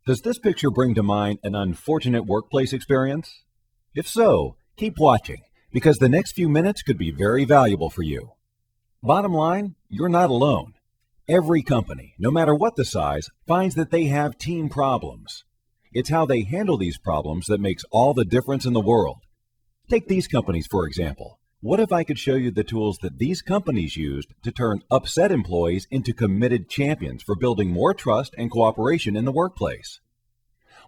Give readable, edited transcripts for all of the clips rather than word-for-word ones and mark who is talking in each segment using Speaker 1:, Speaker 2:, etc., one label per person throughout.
Speaker 1: Does this picture bring to mind an unfortunate workplace experience? If so, keep watching, because the next few minutes could be very valuable for you. Bottom line, you're not alone. Every company, no matter what the size, finds that they have team problems. It's how they handle these problems that makes all the difference in the world. Take these companies, for example. What if I could show you the tools that these companies used to turn upset employees into committed champions for building more trust and cooperation in the workplace?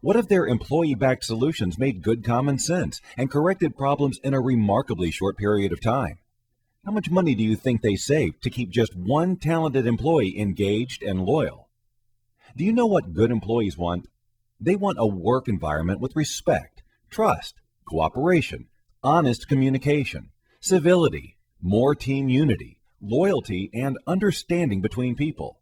Speaker 1: What if their employee-backed solutions made good common sense and corrected problems in a remarkably short period of time? How much money do you think they saved to keep just one talented employee engaged and loyal? Do you know what good employees want? They want a work environment with respect, trust, cooperation, honest communication, civility, more team unity, loyalty, and understanding between people.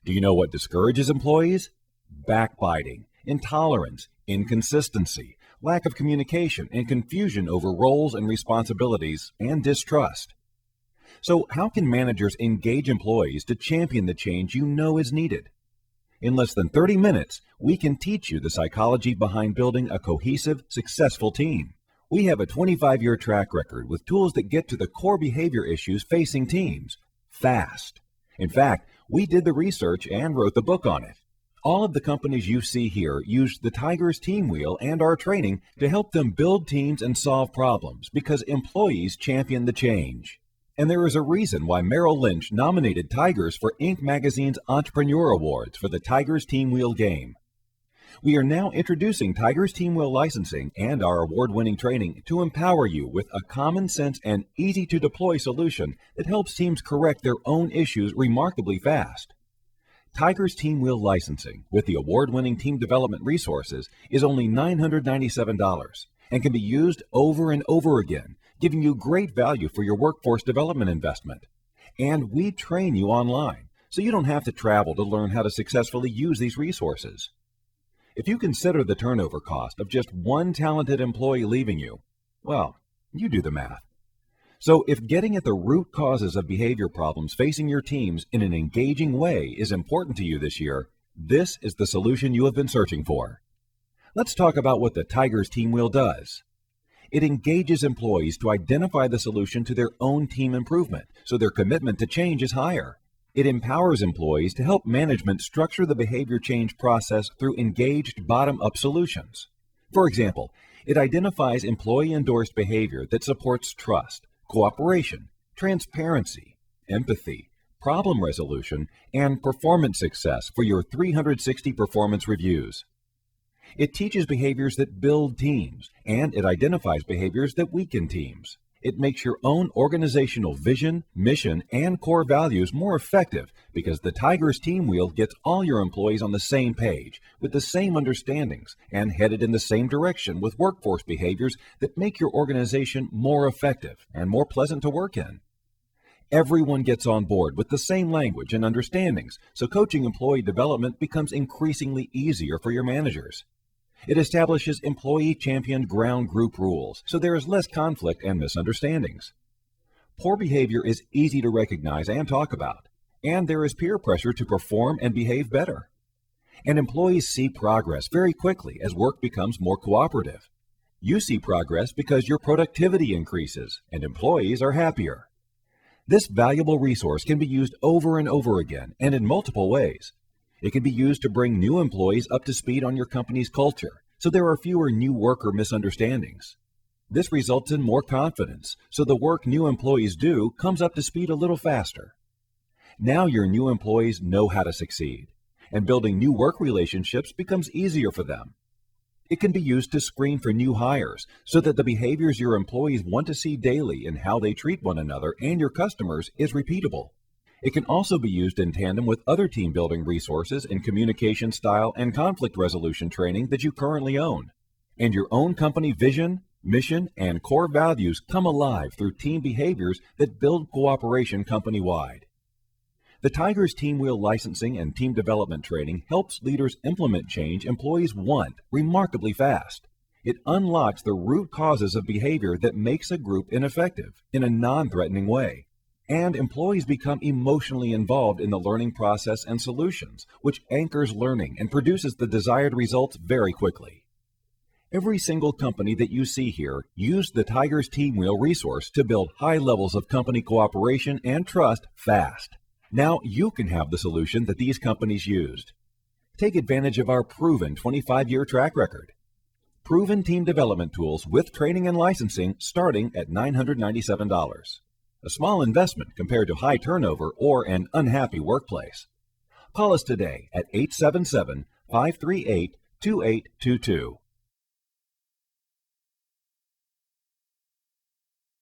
Speaker 1: Do you know what discourages employees? Backbiting, intolerance, inconsistency, lack of communication, and confusion over roles and responsibilities, and distrust. So how can managers engage employees to champion the change you know is needed? In less than 30 minutes, we can teach you the psychology behind building a cohesive, successful team. We have a 25-year track record with tools that get to the core behavior issues facing teams fast. In fact, we did the research and wrote the book on it. All of the companies you see here use the TIGERS team wheel and our training to help them build teams and solve problems because employees champion the change. And there is a reason why Merrill Lynch nominated TIGERS for Inc. magazine's Entrepreneur Awards for the TIGERS team wheel game. We are now introducing TIGERS Team Wheel licensing and our award-winning training to empower you with a common sense and easy-to-deploy solution that helps teams correct their own issues remarkably fast. TIGERS Team Wheel licensing with the award-winning team development resources is only $997 and can be used over and over again, giving you great value for your workforce development investment. And we train you online, so you don't have to travel to learn how to successfully use these resources. If you consider the turnover cost of just one talented employee leaving you, well, you do the math. So if getting at the root causes of behavior problems facing your teams in an engaging way is important to you this year, this is the solution you have been searching for. Let's talk about what the TIGERS Team Wheel does. It engages employees to identify the solution to their own team improvement, so their commitment to change is higher. It empowers employees to help management structure the behavior change process through engaged bottom-up solutions. For example, it identifies employee-endorsed behavior that supports trust, cooperation, transparency, empathy, problem resolution, and performance success for your 360 performance reviews. It teaches behaviors that build teams, and it identifies behaviors that weaken teams. It makes your own organizational vision, mission, and core values more effective because the TIGERS Team Wheel gets all your employees on the same page, with the same understandings, and headed in the same direction with workforce behaviors that make your organization more effective and more pleasant to work in. Everyone gets on board with the same language and understandings, so coaching employee development becomes increasingly easier for your managers. It establishes employee-championed ground group rules, so there is less conflict and misunderstandings. Poor behavior is easy to recognize and talk about, and there is peer pressure to perform and behave better. And employees see progress very quickly as work becomes more cooperative. You see progress because your productivity increases, and employees are happier. This valuable resource can be used over and over again and in multiple ways. It can be used to bring new employees up to speed on your company's culture, so there are fewer new worker misunderstandings. This results in more confidence, so the work new employees do comes up to speed a little faster. Now your new employees know how to succeed, and building new work relationships becomes easier for them. It can be used to screen for new hires, so that the behaviors your employees want to see daily in how they treat one another and your customers is repeatable. It can also be used in tandem with other team-building resources in communication style and conflict resolution training that you currently own. And your own company vision, mission, and core values come alive through team behaviors that build cooperation company-wide. The TIGERS Team Wheel licensing and team development training helps leaders implement change employees want remarkably fast. It unlocks the root causes of behavior that makes a group ineffective in a non-threatening way. And employees become emotionally involved in the learning process and solutions, which anchors learning and produces the desired results very quickly. Every single company that you see here used the Tigers Team Wheel resource to build high levels of company cooperation and trust fast. Now you can have the solution that these companies used. Take advantage of our proven 25-year track record. Proven team development tools with training and licensing starting at $997. A small investment compared to high turnover or an unhappy workplace. Call us today at 877-538-2822.